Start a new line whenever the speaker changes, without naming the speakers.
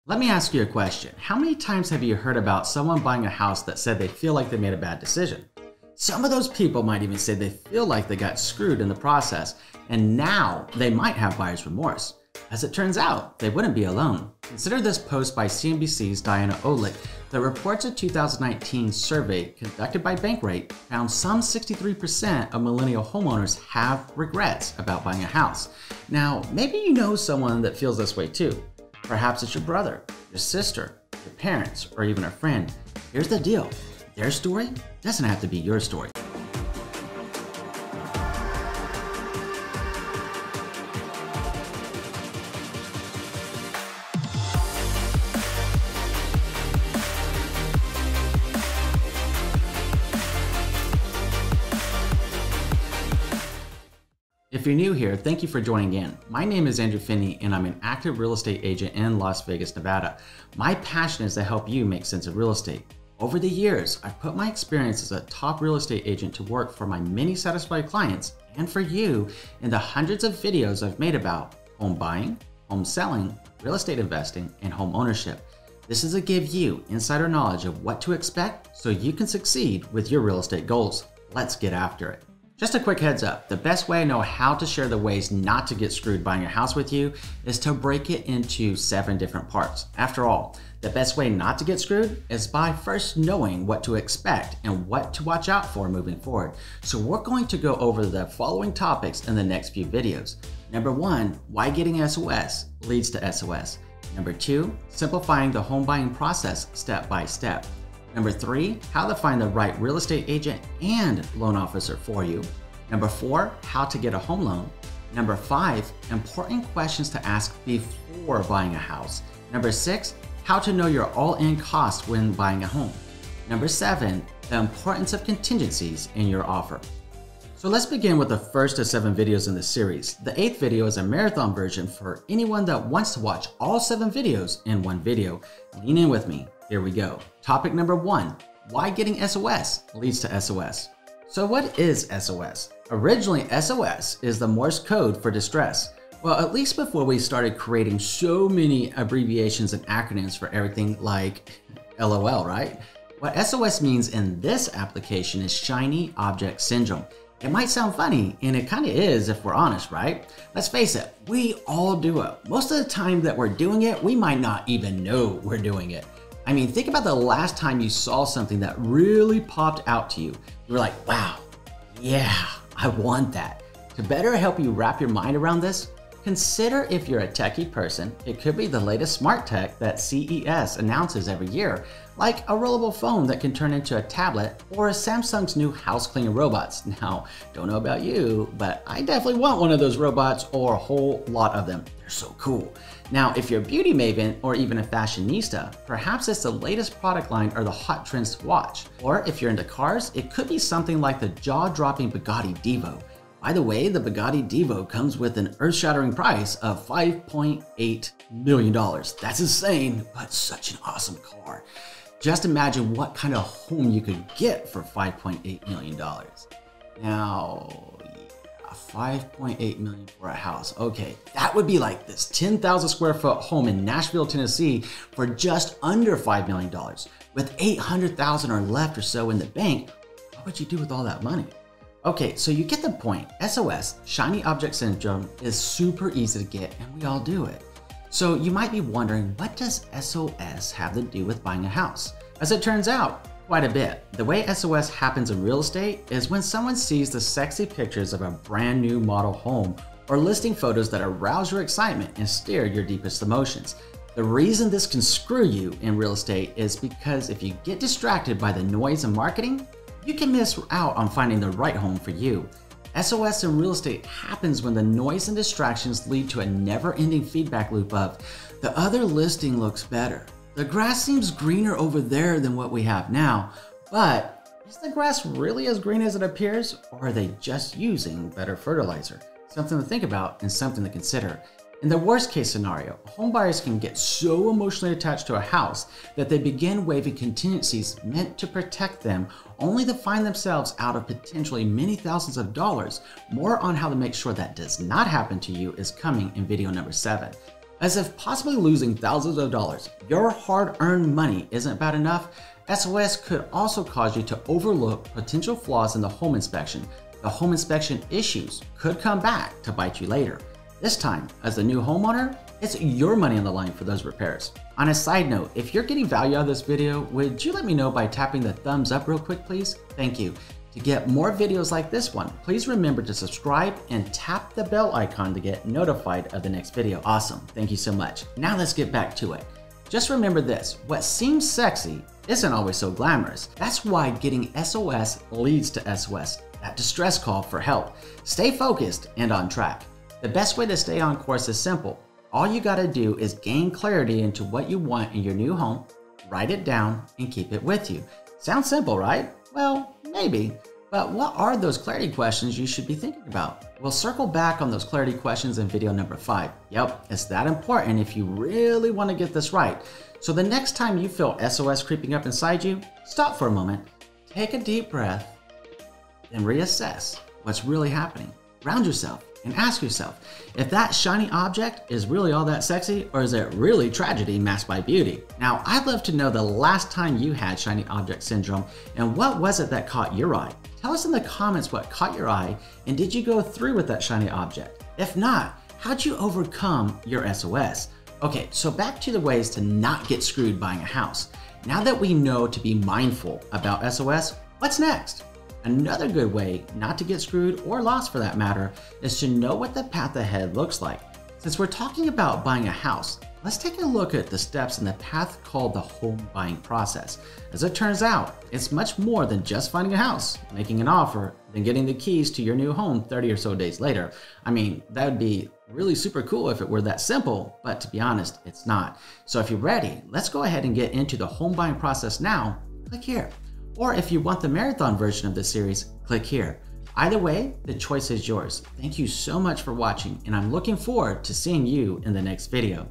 Let me ask you a question. How many times have you heard about someone buying a house that said they feel like they made a bad decision? Some of those people might even say they feel like they got screwed in the process, and now they might have buyer's remorse. As it turns out, they wouldn't be alone. Consider this post by CNBC's Diana Olick that reports a 2019 survey conducted by Bankrate found some 63% of millennial homeowners have regrets about buying a house. Now, maybe you know someone that feels this way too. Perhaps it's your brother, your sister, your parents, or even a friend. Here's the deal. Their story doesn't have to be your story. If you're new here, thank you for joining in. My name is Andrew Finney, and I'm an active real estate agent in Las Vegas, Nevada. My passion is to help you make sense of real estate. Over the years, I've put my experience as a top real estate agent to work for my many satisfied clients and for you in the hundreds of videos I've made about home buying, home selling, real estate investing, and home ownership. This is to give you insider knowledge of what to expect so you can succeed with your real estate goals. Let's get after it. Just a quick heads up, the best way I know how to share the ways not to get screwed buying a house with you is to break it into 7 different parts. After all, the best way not to get screwed is by first knowing what to expect and what to watch out for moving forward. So we're going to go over the following topics in the next few videos. Number 1, why getting SOS leads to SOS. Number 2, simplifying the home buying process step by step. Number 3, how to find the right real estate agent and loan officer for you. Number 4, how to get a home loan. Number 5, important questions to ask before buying a house. Number 6, how to know your all-in cost when buying a home. Number 7, the importance of contingencies in your offer. So let's begin with the first of 7 videos in the series. The 8th video is a marathon version for anyone that wants to watch all 7 videos in one video. Lean in with me. Here we go. Topic number 1, why getting SOS leads to SOS. So what is SOS? Originally, SOS is the Morse code for distress. Well, at least before we started creating so many abbreviations and acronyms for everything like LOL, right? What SOS means in this application is shiny object syndrome. It might sound funny, and it kind of is if we're honest, right? Let's face it, we all do it. Most of the time that we're doing it, we might not even know we're doing it. I mean, think about the last time you saw something that really popped out to you. You were like, wow, yeah, I want that. To better help you wrap your mind around this, consider if you're a techie person, it could be the latest smart tech that CES announces every year, like a rollable phone that can turn into a tablet or Samsung's new house cleaning robots. Now, don't know about you, but I definitely want one of those robots or a whole lot of them. They're so cool. Now, if you're a beauty maven or even a fashionista, perhaps it's the latest product line or the hot trends to watch. Or if you're into cars, it could be something like the jaw-dropping Bugatti Divo. By the way, the Bugatti Divo comes with an earth-shattering price of $5.8 million. That's insane, but such an awesome car. Just imagine what kind of home you could get for $5.8 million. Now, yeah, $5.8 million for a house. Okay, that would be like this 10,000 square foot home in Nashville, Tennessee for just under $5 million. With $800,000 or left or so in the bank, what would you do with all that money? Okay, so you get the point. SOS, shiny object syndrome, is super easy to get and we all do it. So you might be wondering, what does SOS have to do with buying a house? As it turns out, quite a bit. The way SOS happens in real estate is when someone sees the sexy pictures of a brand new model home or listing photos that arouse your excitement and stir your deepest emotions. The reason this can screw you in real estate is because if you get distracted by the noise and marketing, you can miss out on finding the right home for you. SOS in real estate happens when the noise and distractions lead to a never-ending feedback loop of, the other listing looks better. The grass seems greener over there than what we have now, but is the grass really as green as it appears, or are they just using better fertilizer? Something to think about and something to consider. In the worst case scenario, homebuyers can get so emotionally attached to a house that they begin waiving contingencies meant to protect them, only to find themselves out of potentially many thousands of dollars. More on how to make sure that does not happen to you is coming in video number 7. As if possibly losing thousands of dollars, your hard-earned money isn't bad enough, SOS could also cause you to overlook potential flaws in the home inspection. The home inspection issues could come back to bite you later. This time, as the new homeowner, it's your money on the line for those repairs. On a side note, if you're getting value out of this video, would you let me know by tapping the thumbs up real quick, please? Thank you. To get more videos like this one, please remember to subscribe and tap the bell icon to get notified of the next video. Awesome, thank you so much. Now let's get back to it. Just remember this, what seems sexy isn't always so glamorous. That's why getting SOS leads to SOS, that distress call for help. Stay focused and on track. The best way to stay on course is simple. All you gotta do is gain clarity into what you want in your new home, write it down, and keep it with you. Sounds simple, right? Well, maybe. But what are those clarity questions you should be thinking about? We'll circle back on those clarity questions in video number 5. Yep, it's that important if you really want to get this right. So the next time you feel SOS creeping up inside you, stop for a moment, take a deep breath, then reassess what's really happening. Ground yourself and ask yourself if that shiny object is really all that sexy, or is it really tragedy masked by beauty? Now, I'd love to know the last time you had shiny object syndrome and what was it that caught your eye? Tell us in the comments what caught your eye, and did you go through with that shiny object? If not, how'd you overcome your SOS? Okay, so back to the ways to not get screwed buying a house. Now that we know to be mindful about SOS, what's next? Another good way not to get screwed, or lost for that matter, is to know what the path ahead looks like. Since we're talking about buying a house, let's take a look at the steps in the path called the home buying process. As it turns out, it's much more than just finding a house, making an offer, then getting the keys to your new home 30 or so days later. I mean, that would be really super cool if it were that simple, but to be honest, it's not. So if you're ready, let's go ahead and get into the home buying process now. Click here. Or if you want the marathon version of this series, click here. Either way, the choice is yours. Thank you so much for watching, and I'm looking forward to seeing you in the next video.